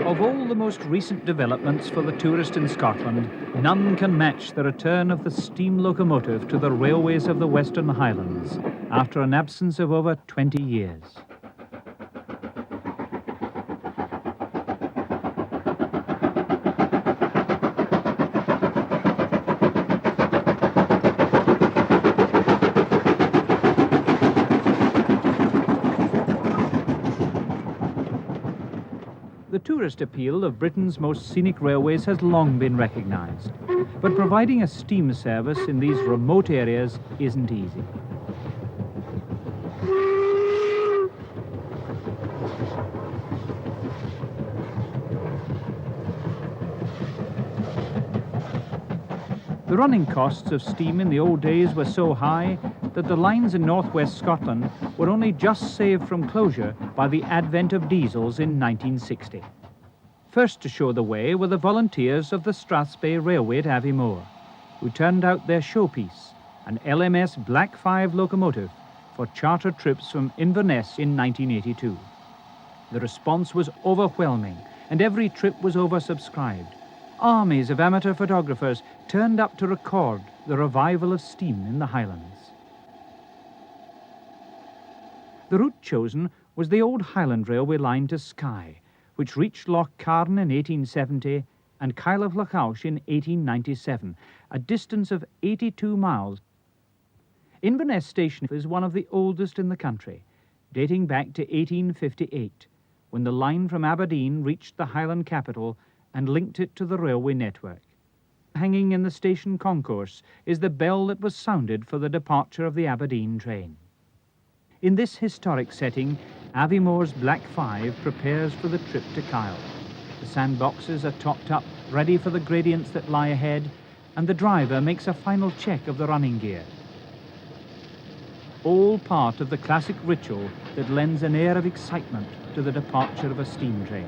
Of all the most recent developments for the tourist in Scotland, none can match the return of the steam locomotive to the railways of the Western Highlands after an absence of over 20 years. The tourist appeal of Britain's most scenic railways has long been recognised, but providing a steam service in these remote areas isn't easy. The running costs of steam in the old days were so high that the lines in northwest Scotland were only just saved from closure by the advent of diesels in 1960. First to show the way were the volunteers of the Strathspey Railway at Aviemore, who turned out their showpiece, an LMS Black 5 locomotive, for charter trips from Inverness in 1982. The response was overwhelming, and every trip was oversubscribed. Armies of amateur photographers turned up to record the revival of steam in the Highlands. The route chosen was the old Highland Railway line to Skye, which reached Loch Carn in 1870 and Kyle of Localsh in 1897, a distance of 82 miles. Inverness Station is one of the oldest in the country, dating back to 1858, when the line from Aberdeen reached the Highland capital and linked it to the railway network. Hanging in the station concourse is the bell that was sounded for the departure of the Aberdeen train. In this historic setting, Aviemore's Black 5 prepares for the trip to Kyle. The sandboxes are topped up, ready for the gradients that lie ahead, and the driver makes a final check of the running gear. All part of the classic ritual that lends an air of excitement to the departure of a steam train.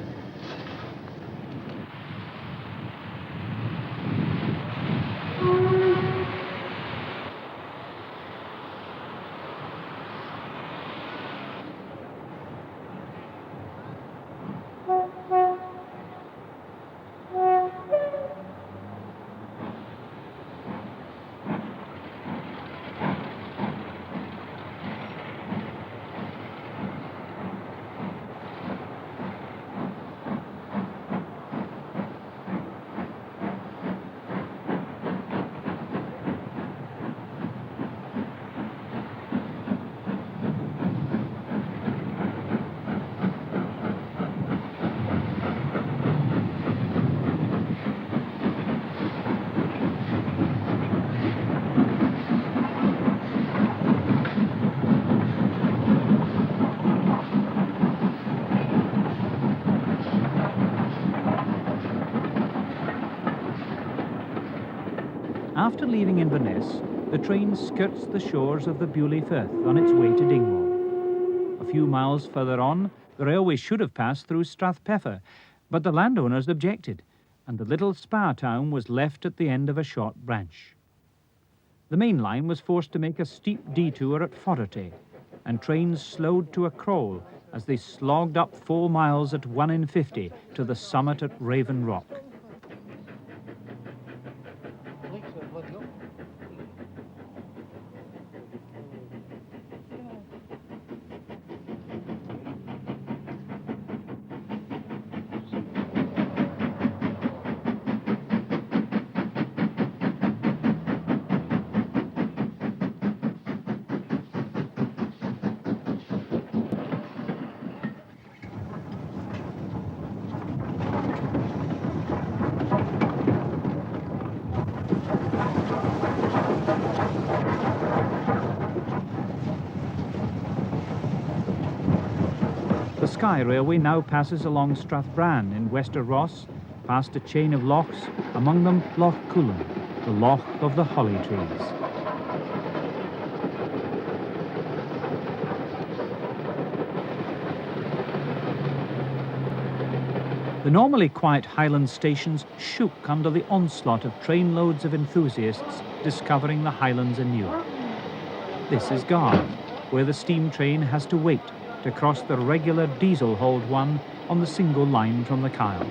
After leaving Inverness, the train skirts the shores of the Bewley Firth on its way to Dingwall. A few miles further on, the railway should have passed through Strathpeffer, but the landowners objected, and the little spa town was left at the end of a short branch. The main line was forced to make a steep detour at Fodderty, and trains slowed to a crawl as they slogged up 4 miles at 1 in 50 to the summit at Raven Rock. The Skye Railway now passes along Strathbran in Wester Ross, past a chain of lochs, among them Loch Cuillin, the loch of the holly trees. The normally quiet Highland stations shook under the onslaught of trainloads of enthusiasts discovering the Highlands anew. This is Garth, where the steam train has to wait to cross the regular diesel-hauled one on the single line from the Kyle.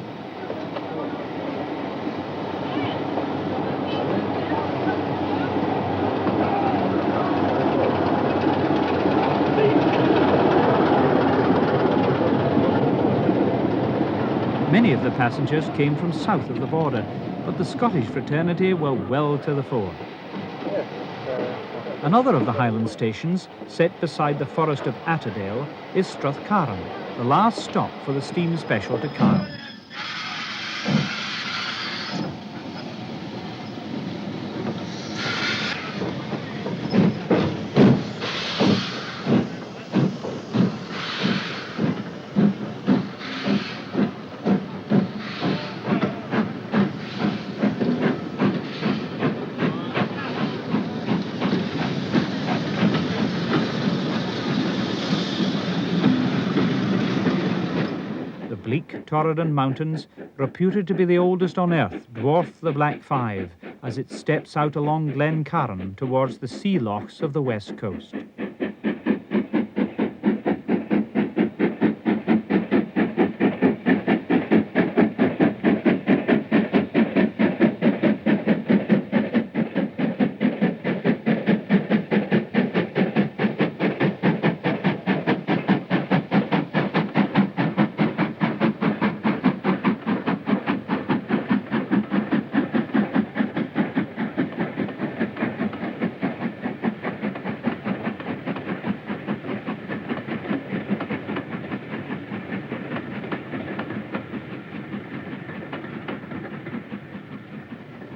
Many of the passengers came from south of the border, but the Scottish fraternity were well to the fore. Another of the Highland stations, set beside the forest of Atterdale, is Strathcarron, the last stop for the steam special to Kyle. Bleak Torridon Mountains, reputed to be the oldest on earth, dwarf the Black Five as it steps out along Glenfinnan towards the sea lochs of the west coast.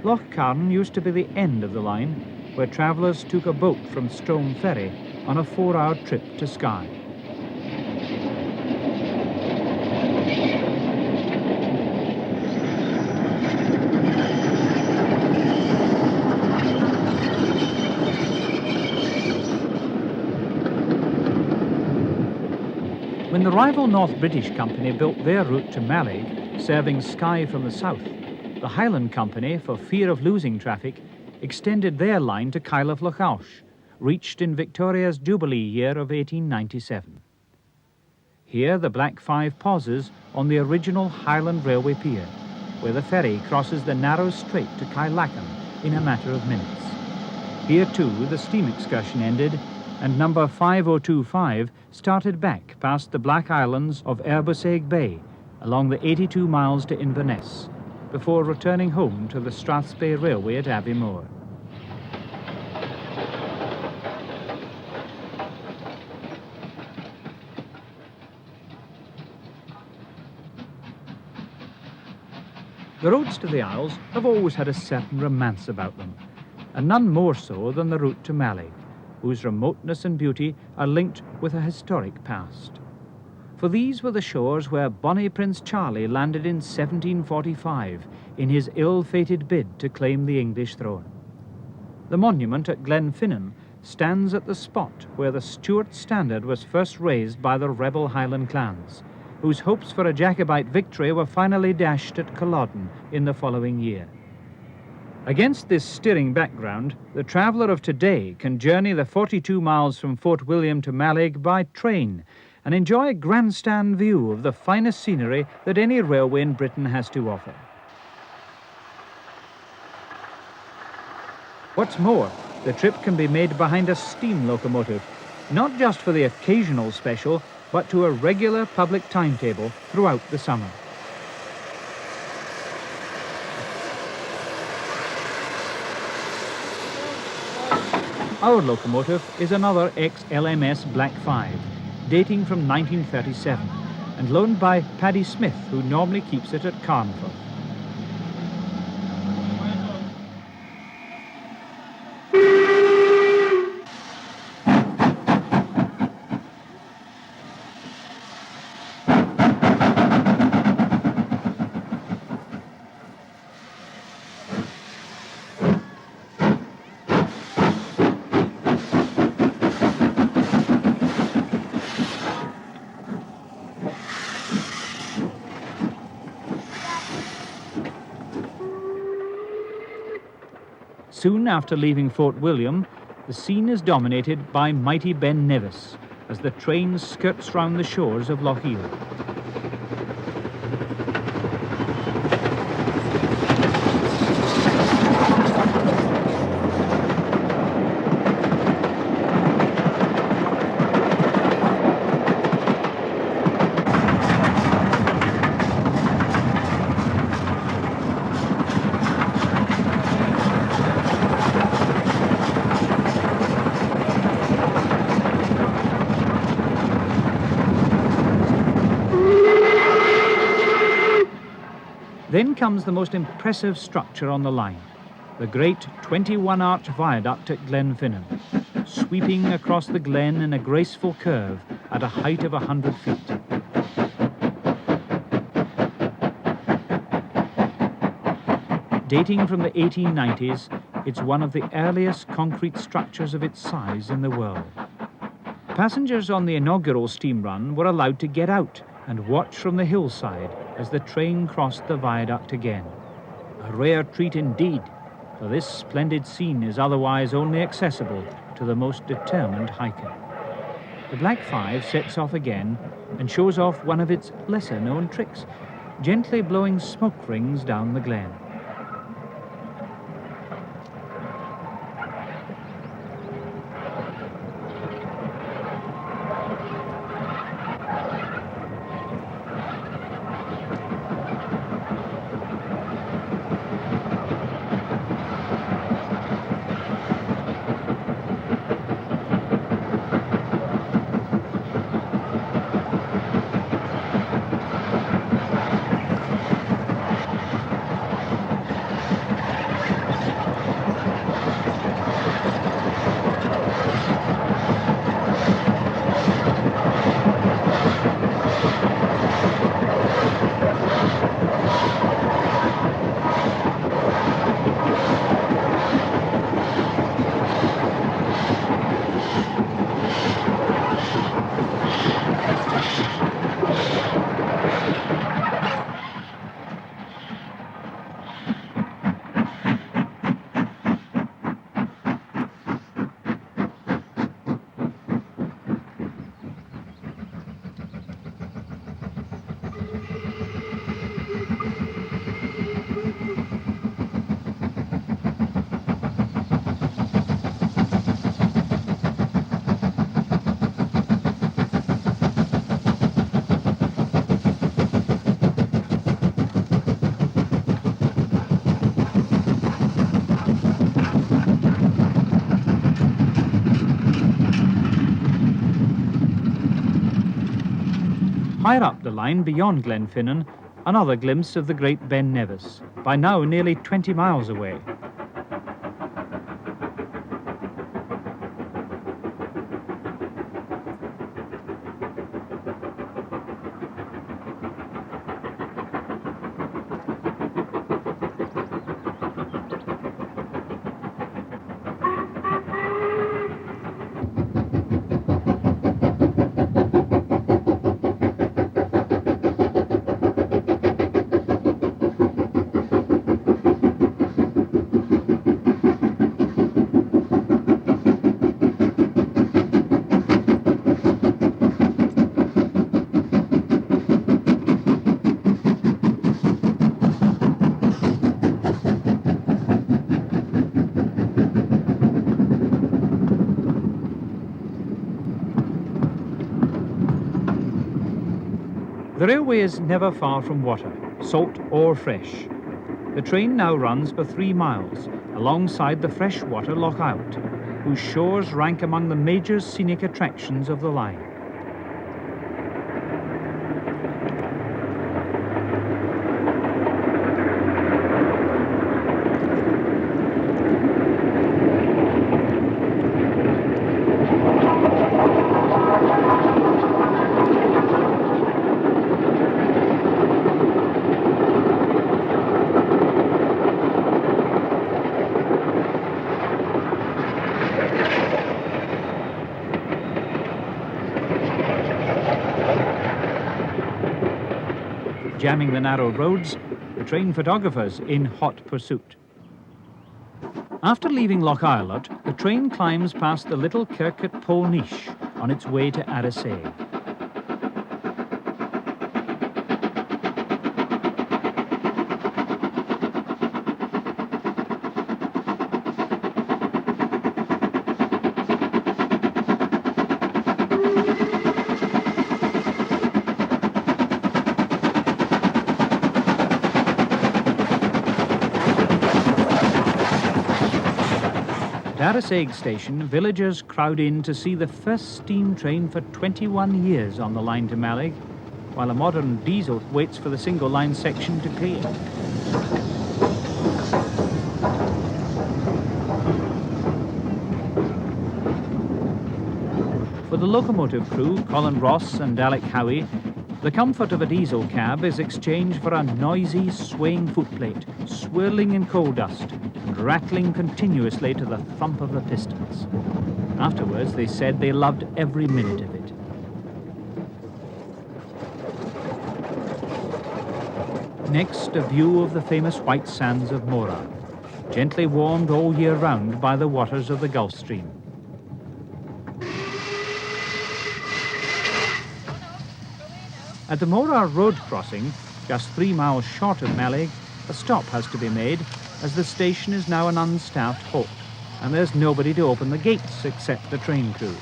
Lochcarron used to be the end of the line, where travellers took a boat from Strome Ferry on a 4-hour trip to Skye. When the rival North British Company built their route to Mallaig, serving Skye from the south, the Highland Company, for fear of losing traffic, extended their line to Kyle of Localsh, reached in Victoria's Jubilee year of 1897. Here the Black Five pauses on the original Highland Railway pier, where the ferry crosses the narrow strait to Kylacan in a matter of minutes. Here too the steam excursion ended, and number 5025 started back past the Black Islands of Erboseg Bay along the 82 miles to Inverness, before returning home to the Strathspey Railway at Aviemore. The roads to the Isles have always had a certain romance about them, and none more so than the route to Mallaig, whose remoteness and beauty are linked with a historic past. For these were the shores where bonny Prince Charlie landed in 1745 in his ill-fated bid to claim the English throne. The monument at Glenfinnan stands at the spot where the Stuart standard was first raised by the rebel Highland clans, whose hopes for a Jacobite victory were finally dashed at Culloden in the following year. Against this stirring background, the traveller of today can journey the 42 miles from Fort William to Mallaig by train and enjoy a grandstand view of the finest scenery that any railway in Britain has to offer. What's more, the trip can be made behind a steam locomotive, not just for the occasional special, but to a regular public timetable throughout the summer. Our locomotive is another ex-LMS Black 5, dating from 1937, and loaned by Paddy Smith, who normally keeps it at Carnforth. Soon after leaving Fort William, the scene is dominated by mighty Ben Nevis as the train skirts round the shores of Lochiel. comes the most impressive structure on the line, the great 21-arch viaduct at Glenfinnan, sweeping across the glen in a graceful curve at a height of 100 feet. Dating from the 1890s, it's one of the earliest concrete structures of its size in the world. Passengers on the inaugural steam run were allowed to get out and watch from the hillside as the train crossed the viaduct again. A rare treat indeed, for this splendid scene is otherwise only accessible to the most determined hiker. The Black 5 sets off again and shows off one of its lesser-known tricks, gently blowing smoke rings down the glen. Higher up the line, beyond Glenfinnan, another glimpse of the great Ben Nevis, by now nearly 20 miles away. The railway is never far from water, salt or fresh. The train now runs for 3 miles alongside the freshwater Lochalsh, whose shores rank among the major scenic attractions of the line. Jamming the narrow roads, the train photographers in hot pursuit. After leaving Lochalsh, the train climbs past the little kirk at Polnish on its way to Mallaig. At Mallaig station, villagers crowd in to see the first steam train for 21 years on the line to Mallaig, while a modern diesel waits for the single line section to clear. For the locomotive crew, Colin Ross and Alec Howie, the comfort of a diesel cab is exchanged for a noisy, swaying footplate, swirling in coal dust and rattling continuously to the thump of the pistons. Afterwards, they said they loved every minute of it. Next, a view of the famous white sands of Mora, gently warmed all year round by the waters of the Gulf Stream. At the Mora road crossing, just 3 miles short of Mallaig, a stop has to be made, as the station is now an unstaffed halt, and there's nobody to open the gates except the train crew.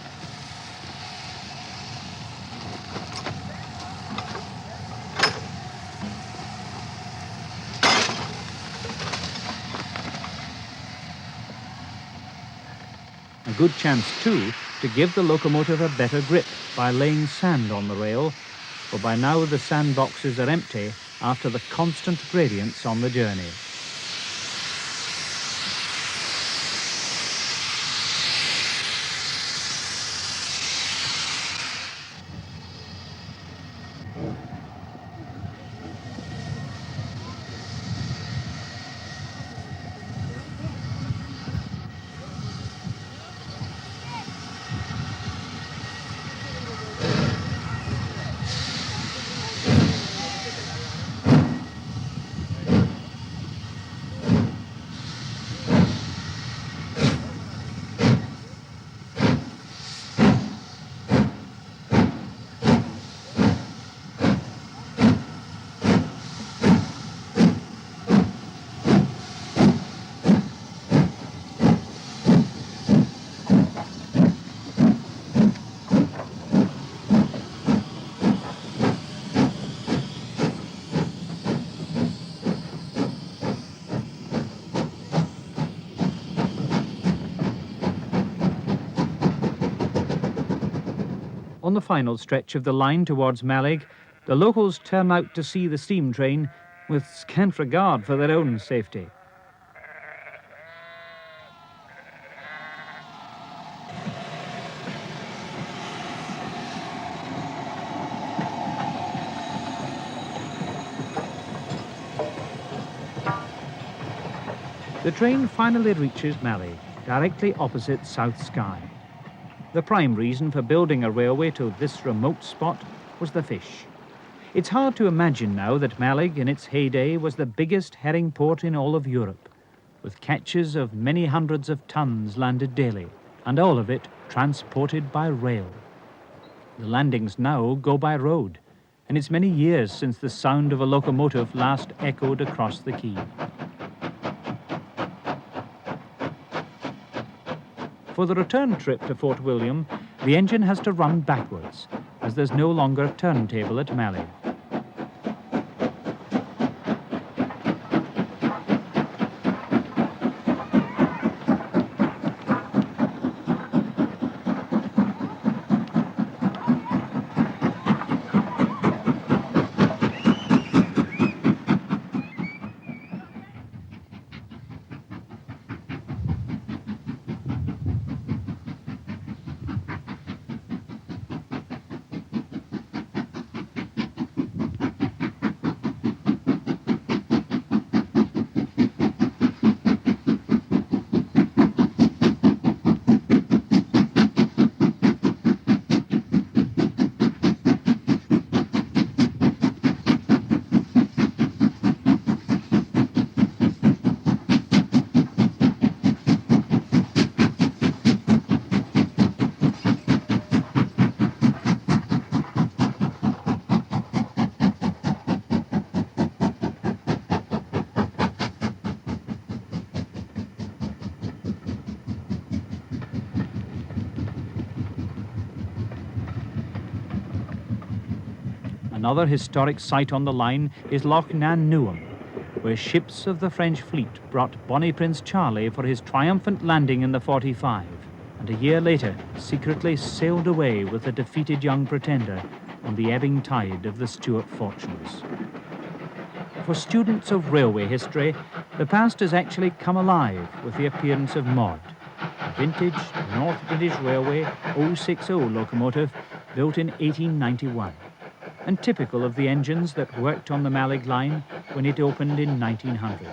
A good chance, too, to give the locomotive a better grip by laying sand on the rail, for by now the sandboxes are empty after the constant gradients on the journey. On the final stretch of the line towards Mallaig, the locals turn out to see the steam train with scant regard for their own safety. The train finally reaches Mallaig, directly opposite South Skye. The prime reason for building a railway to this remote spot was the fish. It's hard to imagine now that Mallaig in its heyday was the biggest herring port in all of Europe, with catches of many hundreds of tons landed daily, and all of it transported by rail. The landings now go by road, and it's many years since the sound of a locomotive last echoed across the quay. For the return trip to Fort William, the engine has to run backwards, as there's no longer a turntable at Mallaig. Another historic site on the line is Loch Nan Nuam, where ships of the French fleet brought Bonnie Prince Charlie for his triumphant landing in the 45, and a year later secretly sailed away with the defeated young pretender on the ebbing tide of the Stuart fortunes. for students of railway history, the past has actually come alive with the appearance of Maude, a vintage North British Railway 060 locomotive built in 1891, and typical of the engines that worked on the Mallaig line when it opened in 1900.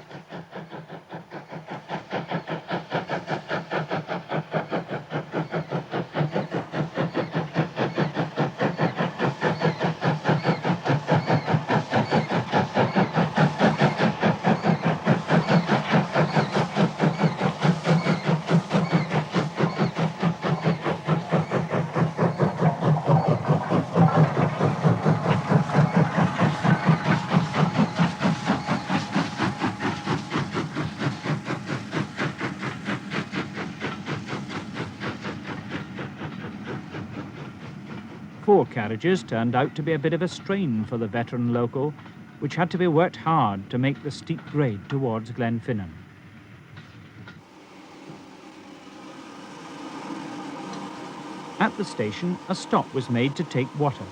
Four carriages turned out to be a bit of a strain for the veteran loco, which had to be worked hard to make the steep grade towards Glenfinnan. At the station, a stop was made to take water,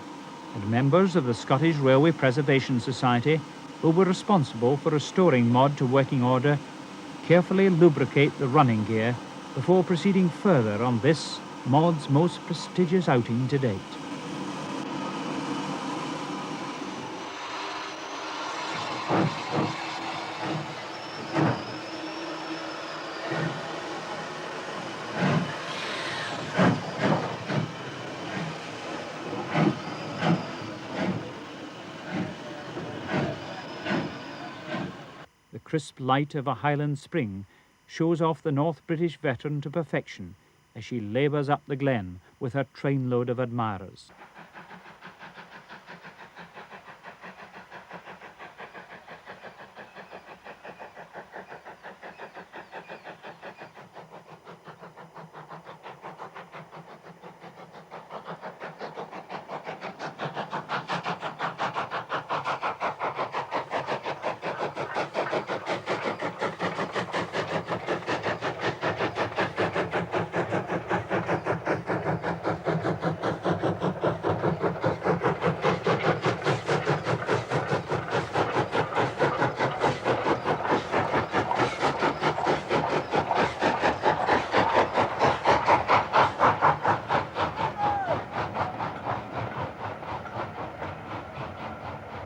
and members of the Scottish Railway Preservation Society, who were responsible for restoring Maude to working order, carefully lubricate the running gear before proceeding further on this, Maude's most prestigious outing to date. The crisp light of a Highland spring shows off the North British veteran to perfection as she labours up the glen with her trainload of admirers.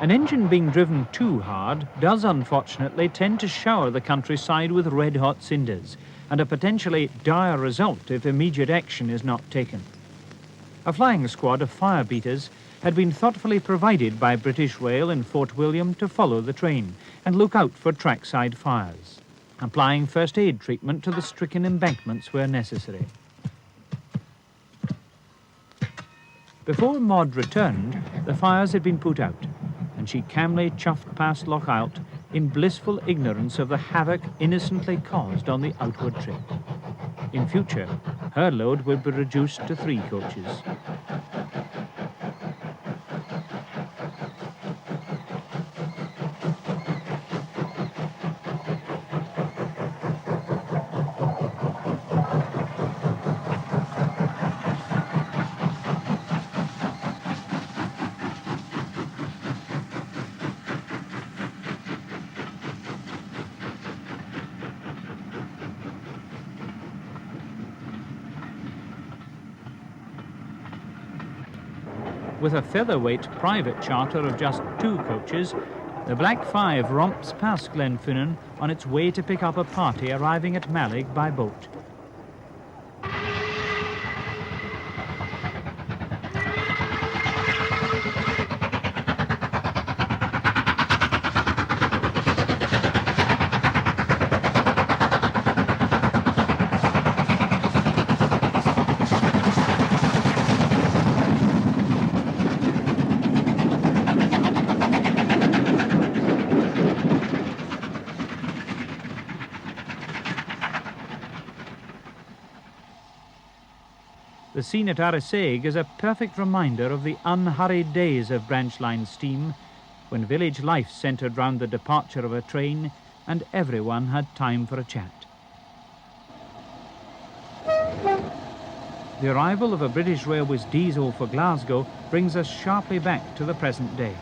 An engine being driven too hard does unfortunately tend to shower the countryside with red-hot cinders, and a potentially dire result if immediate action is not taken. A flying squad of fire beaters had been thoughtfully provided by British Rail in Fort William to follow the train and look out for trackside fires, applying first aid treatment to the stricken embankments where necessary. Before Maude returned, the fires had been put out, and she calmly chuffed past Lochalsh in blissful ignorance of the havoc innocently caused on the outward trip. In future, her load would be reduced to 3 coaches. With a featherweight private charter of just 2 coaches, the Black 5 romps past Glenfinnan on its way to pick up a party arriving at Mallaig by boat. The scene at Mallaig is a perfect reminder of the unhurried days of branch line steam, when village life centred round the departure of a train and everyone had time for a chat. The arrival of a British Railways diesel for Glasgow brings us sharply back to the present day.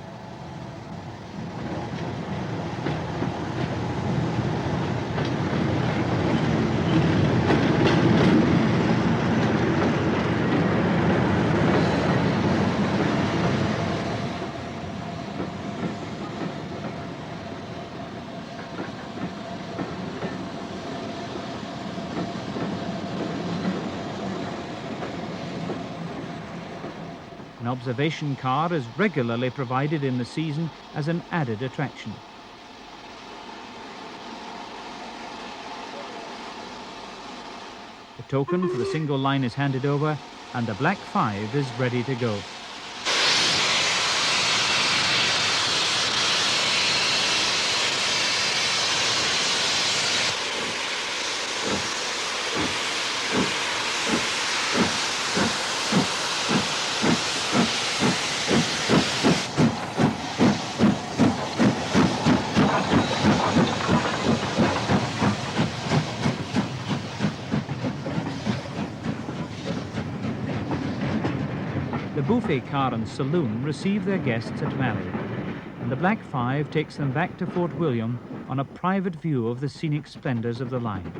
An observation car is regularly provided in the season as an added attraction. The token for the single line is handed over and the Black 5 is ready to go. The buffet car and saloon receive their guests at Mallaig, and the Black 5 takes them back to Fort William on a private view of the scenic splendours of the line.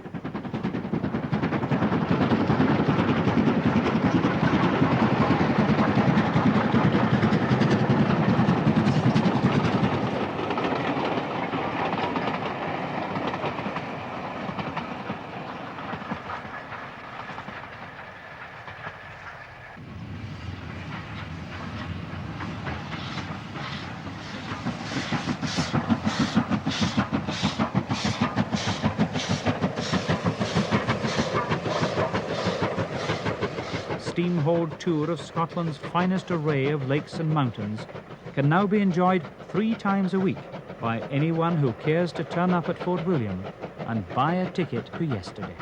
Steam-hauled tour of Scotland's finest array of lakes and mountains can now be enjoyed 3 times a week by anyone who cares to turn up at Fort William and buy a ticket to yesterday.